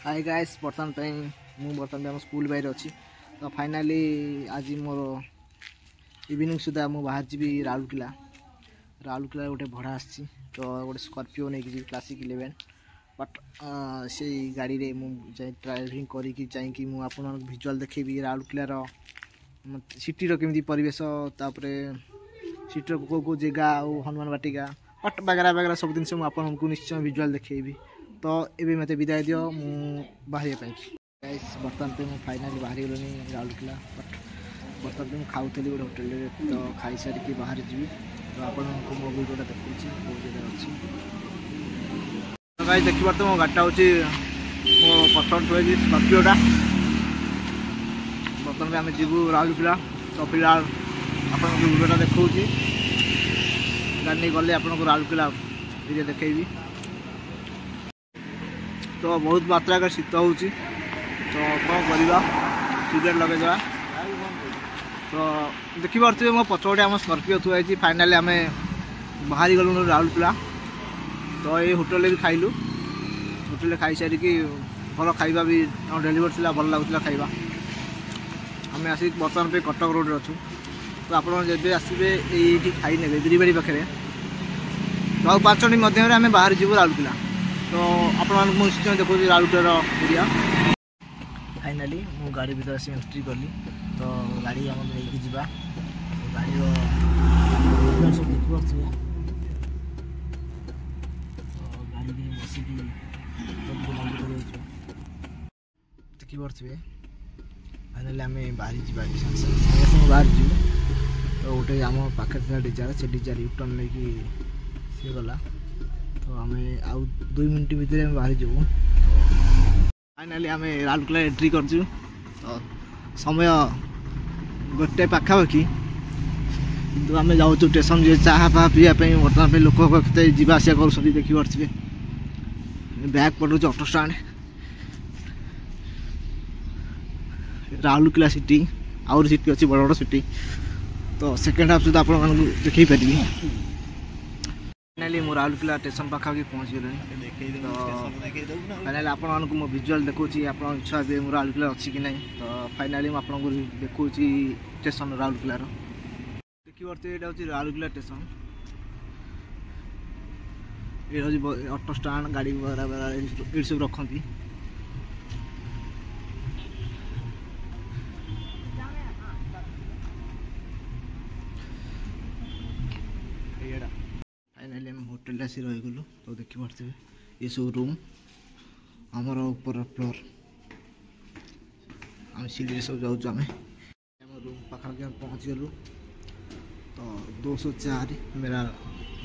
Hi guys बर्तमान आम school बाहर अच्छी तो फाइनाली आज मोर इवनिंग सुधा मुझे बाहर जी राउरकेला गोटे भड़ा आसी तो गोटे स्कॉर्पियो नहीं जी क्लासिक 11 बट से गाड़ी रे मुझे ड्राइविंग करके मुझे भिजुआल देखी राउरकेलार सिटी केमी परिवेश तापर सिटी कौ कौ जगह हनुमान बाटिका बट बागरा बागरा सब जिन मुझे निश्चय भिजुआल देखी तो ये मत विदाय दियो मु बाहर बर्तमान पे मुझे फाइनाली बाहर गलनी राउरकेला बट बर्तमान पे मुझे खाऊली गोटे होटेल तो खाई सारिकी बाहर जी तो आपको मो वीडियोटा देखुची बहुत जगह अच्छी गाइस देखिए तो मो गाड़ीटा हूँ मो पसंद हुए स्कॉर्पियोटा बर्तमान पे आम जीवु राउरकेला तो फिलहाल आपको वीडियोटा देखा गाड़ी गले आपको राउरकेला धीरे देखी तो बहुत मात्रा का शीत हो तो कौन करवा सिगरेट लगे तो देखिए मो पचपटे आम स्कॉर्पियो थुआई फाइनाली आम बाहर गलु राउरकेला तो ये होटेल भी खाइलु होटेल खाई सारिकी भल खाइबा भी डेलीवर थी भल लगुला खाइबा आम आसिक बर्तमान पे कटक रोड अच्छु तो आप जब आसबे ये खाई ने बिरीबाड़ी पाखे तो 5 मिनट मध्य आम बाहर जीव राउरकेला तो आपण निश्चय देखो राउरकेला एरिया फाइनाली मु गाड़ी भीतर आसी एंट्री कली तो गाड़ी आम लेकिन जावा गाड़ी सब देखी पारे गाड़ी बसिक देखी पारे फाइनाली आम बाहरी जा सागे बाहर जीव तो गोटे आम पाखे डिजार से डिजार यूटर्न लेकिन सी गला तो आम आउ 2 मिनट भितर बाहर जीवु फाइनाली आम राउरकेला एंट्री कर तो समय गोटे पाखापाखि किंतु आम जाऊँ स्टेशन जो चाह फाह पीवाई बर्तमान लोक जावास कर देखिए बैग पड़ो ऑटो स्टाण राउरकेला सिटी आउर सिटी अच्छी बड़ बड़ सिटी तो सेकेंड हाफ सुधा आप देखी पारि फाइनाली मो राउरकेला स्टेशन पाखापाखि पहुँच गले फाइनाली आपको मो भिजुआल देखुची आप इच्छा भी मोर राउरकेला अच्छी कि नहीं तो फाइनाली आपको देखुची स्टेशन राउरकेलार देखिए यहाँ हूँ राउरकेला स्टेशन ये हूँ ऑटो स्टाण गाड़ी ये सब रखती फाइनाली आम होटेल आसी रहीगलु तो देखी पारे ये सब रूम आमर ऊपर फ्लोर आम सीढ़ी सब जाऊँ आम रूम पाखापाखि पहुँच गलु तो 204 मेरा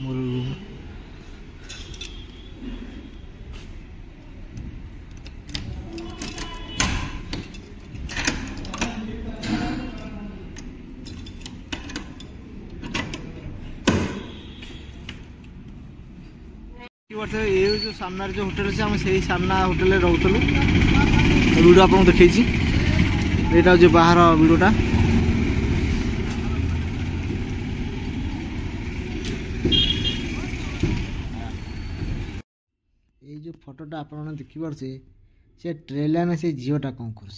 मोर रूम ये जो सामना जो होटेल अच्छे आम से सामना होटेल रोलु वीडियो आपको देखी यहाँ हूँ बाहर वीडियोटा ये जो फोटोटा आप देखी पारे से ट्रेलर से झीटा कौन कर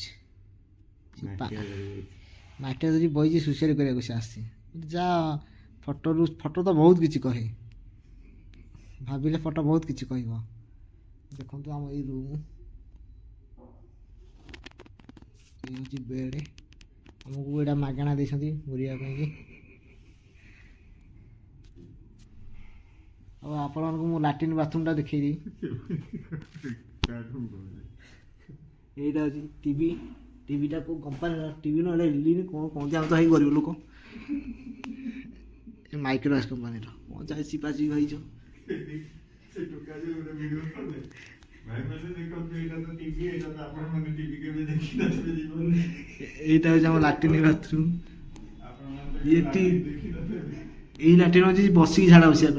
माटी बही सुसाइड करने से आसी जा फोटो तो बहुत किसी कहे भाविले फोटो बहुत किसी कह देखो आम ये रूम ये हूँ बेड आमको यहाँ मागणा देती घूरवाई आपण को लाट्रिन बाथरूम देखी यहाँ हूँ टीवीटा को कंपानी टीवी ना एलईडी कौन कहते हम तो है गरीब लोक माइक्रोमैक्स कंपानी कौन चाहे चिपाची भाई यहाँ हूँ लाट्रिन बाथरूम ये लाट्रिन अच्छी बसिक झाड़ा बसाई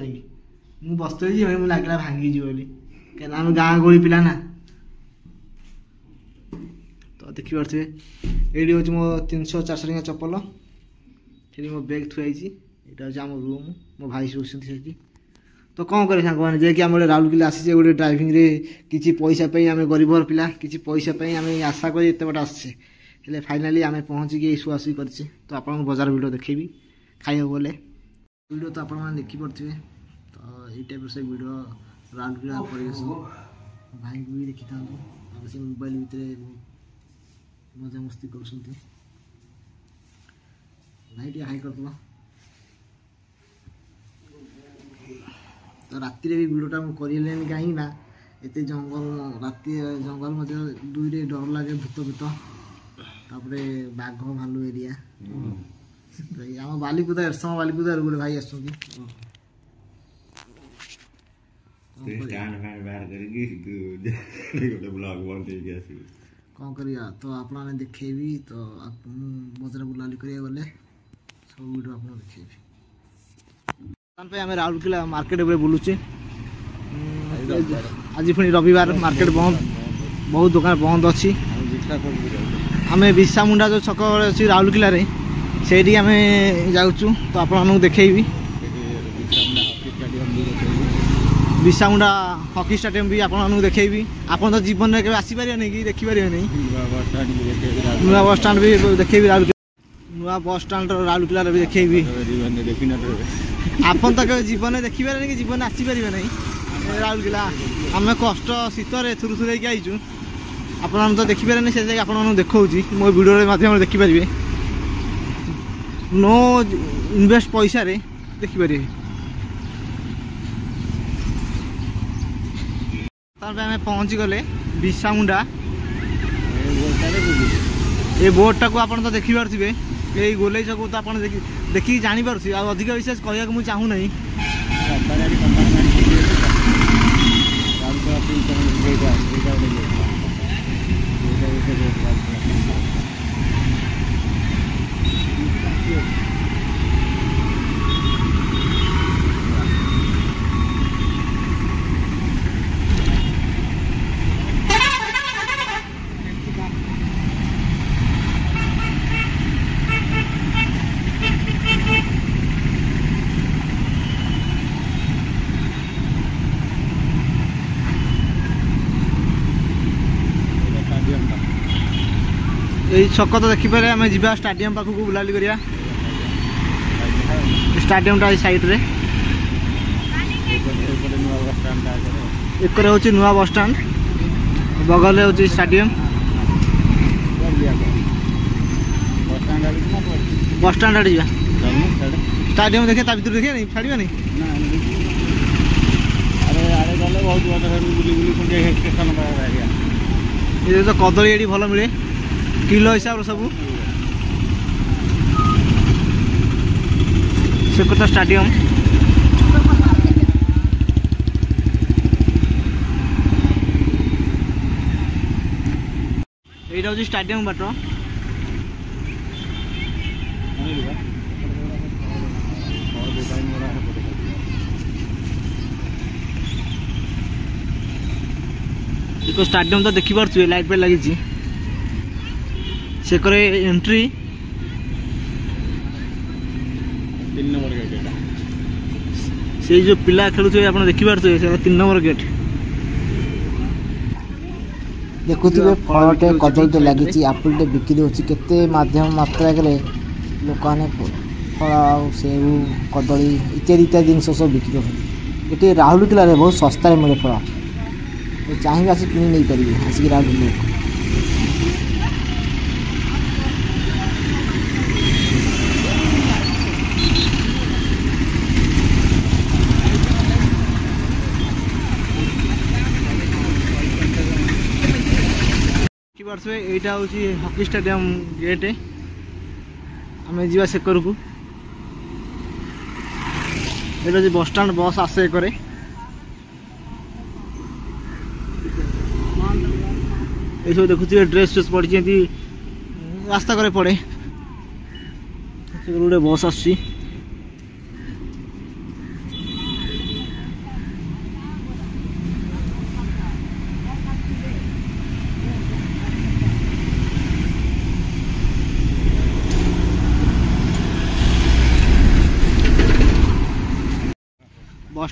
मुझे बसती मुझे लगे भांगी बोली क्या आम गाँ गहली पिला ना तो देखी पारे ये हूँ मो 300-400 टଙ୍କା चप्पल ये मो बैग थुआई यहाँ हूँ आम रूम मो भाई शोषी तो कौन करे सांग मैंने जे कि आम राउरकेला आसी गोटे ड्राइविंग रे किसी पैसा आम गरीब पिला किसी पैसा आम आशा कर एत बट आसे हेल्ले फाइनाली आम पहुँचिकी शुआशुई कर तो आप बजार भिड देखेबी खाइबा बोले वीडियो तो आप देखिपे तो ये टाइप से वीडियो राउरकेला परिवेश भाई भी देखी था से मोबाइल भितर मजा मस्ती कर भाई टे हाई कर तो राति भी भिडटा मुझे कहीं एत जंगल राति जंगल मध्य दुईरे डर लगे भूत भूत तापर बाघ भालू एरिया आम बालिकुदा एरसम बालिकुदा गोटे भाई आस कौन करिया तो आप देखेबी तो बजार बुलाली कर गले सब वीडियो आप देखेबी आम राउरकेला मार्केट बुलूचे आज पुणी रविवार मार्केट बंद बहुत दुकान बंद अच्छी आम बिसामुंडा जो छक अच्छी राउरकेला से आम जाऊँ तो आप देखेबी बिसामुंडा हॉकी स्टेडियम भी आपको देखेबी आप तो जीवन में कभी आसीपारे नहीं कि देखिपारे नहीं नुआ बस स्टाण्ड भी देखेबी नुआ बस स्टाण्ड राउरकेला भी देखेबी आपन तो कभी जीवन में देखिपारे नहीं कि जीवन में आसीपारे नहीं राउरकेला आम कष्ट शीतर थुरु थुर आईचु आप तो देखिपारे नहीं से आप देखा मो वीडियो माध्यम देखिपारे नो इन्वेस्ट पैसा देखिपारे आम पहुँची गले बिसामुंडा ये बोर्डटा को आप तो देखिपे ये गोलई छक तो आप देखिए जानीपी अधिक विशेष कहना मुझे चाहूँ ना यही छक तो देखिपारे आम जा स्टाडियम पाखक बुलाली करिया स्टाडियमटा साइड रे एक हूँ नुआ बस स्टाण्ड बगल हूँ स्टाडियम बस स्टाण्ड आड़े जा स्टाडियम देखे ता भीतर देखे नहीं छाड़ा नहीं ये तो कदली ये भल मिले किलो हिसाब सब से कत स्टाडियम यहाँ हूँ स्टाडियम बाट देखो स्टाडियम तो देखिपे लाइट फाइट लगी से करे एंट्री 3 नंबर गेट से जो पिला खेलुए आप देखिपे 3 नंबर गेट देखुए फलटे कदलीटे लगी आपुलटे बिक्री होते मध्यम मात्रा लोक मैंने फल सेऊ कदली इत्यादि इत्यादि जिन सब बिक्री होती ये राउरकेला बहुत सस्ता मिले फल तो चाहिए आसिक कि नहीं पारे आसिक राउरकेला यहाँ हूँ हॉकी स्टेडियम गेट आम जा सेकर को ये बस स्टाण्ड बस आसे करे ये सब देखुए ड्रेस ट्रेस पड़ी रास्ता करे पड़े गोटे बस आसी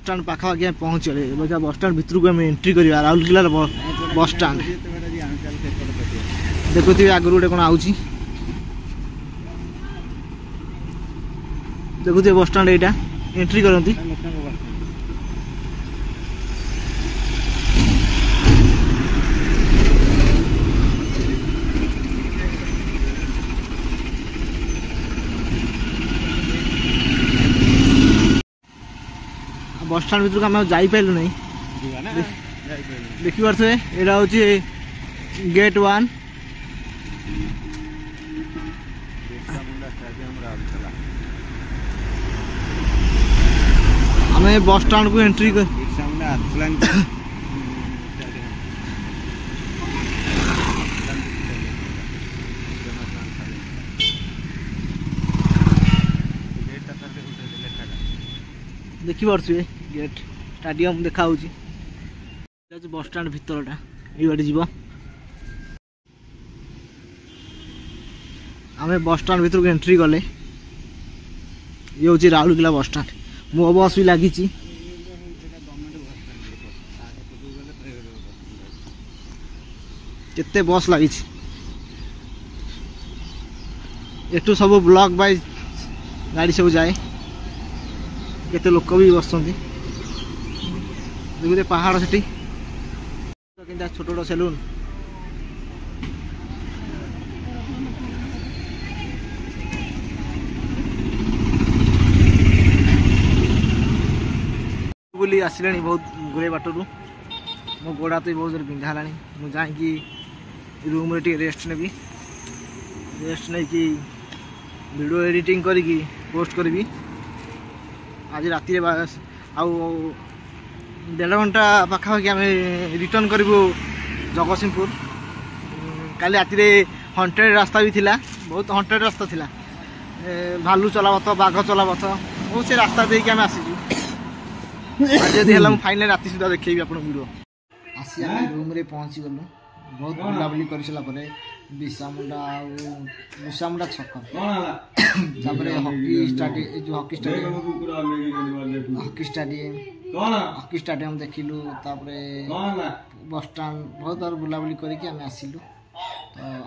स्टाण्ड पाखापाखि आम पहुँचले बस स्टाण्ड भितर को आम एंट्री करवा राउरकेला बस स्टाण्ड देखुए आगुरी गोटे कौन आउची देखुए बस स्टाण्ड यहाँ एंट्री करती बस स्टाण्ड भर आम जापारू ना देखी पारे यहाँ हूँ गेट 1 आम बस स्टाण्ड को एंट्री कर देखी पारे गेट स्टाडियम देखा बस स्टाण्ड भितरटा ये जीव आम बस स्टाण्ड भर को एंट्री कले ये हूँ राउरकेला बस स्टाण्ड मो बस भी लगी केते बस लगी एटू सब ब्लॉक वाइज गाड़ी सब जाए केते लोक भी बस देखते पहाड़ से छोट छोट सेलून बुली आसिले बहुत गुरे बाटरू मो गोड़ा तो बहुत जोर बिंधा है मुझे जाकि रूम रे रेस्ट नेबी रेस्ट नहीं कि वीडियो एडिटिंग करी पोस्ट करी आज राति आउ 1.5 घंटा पाखापाखि आम रिटर्न करूँ जगतसिंहपुर काली राति हंटेड रास्ता भी थिला बहुत हंटेड रास्ता थिला भालू चलापथ बाघ चलापथ बहुत से रास्ता देके आम आसीचु जदि है फाइनल राति सुधा देखी आप वीडियो आसी आम रूम रे पहुँची गलु बहुत बुलाबुली कर सारापर विषामुंडा छक हॉकी स्टाडियम जो हॉकी स्टाडियम देखिलु बस स्टाण्ड बहुत बार बुलाबुली करके आम आसिलु तो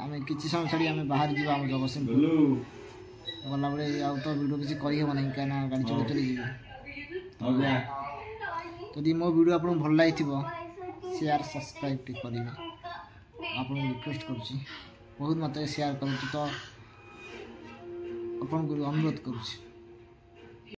आम किसी समय छाड़ी आम बाहर जा जगतसिंहपुर गला बेले आउ तो वीडियो किसी करहब ना कहीं गाड़ी चल चली जी जदि मो वीडियो आपको भल लगी शेयर सब्सक्राइब करेंगे आपको रिक्वेस्ट करुँची बहुत मात्रा शेयर करूँ तो आपन अनुरोध करुँची।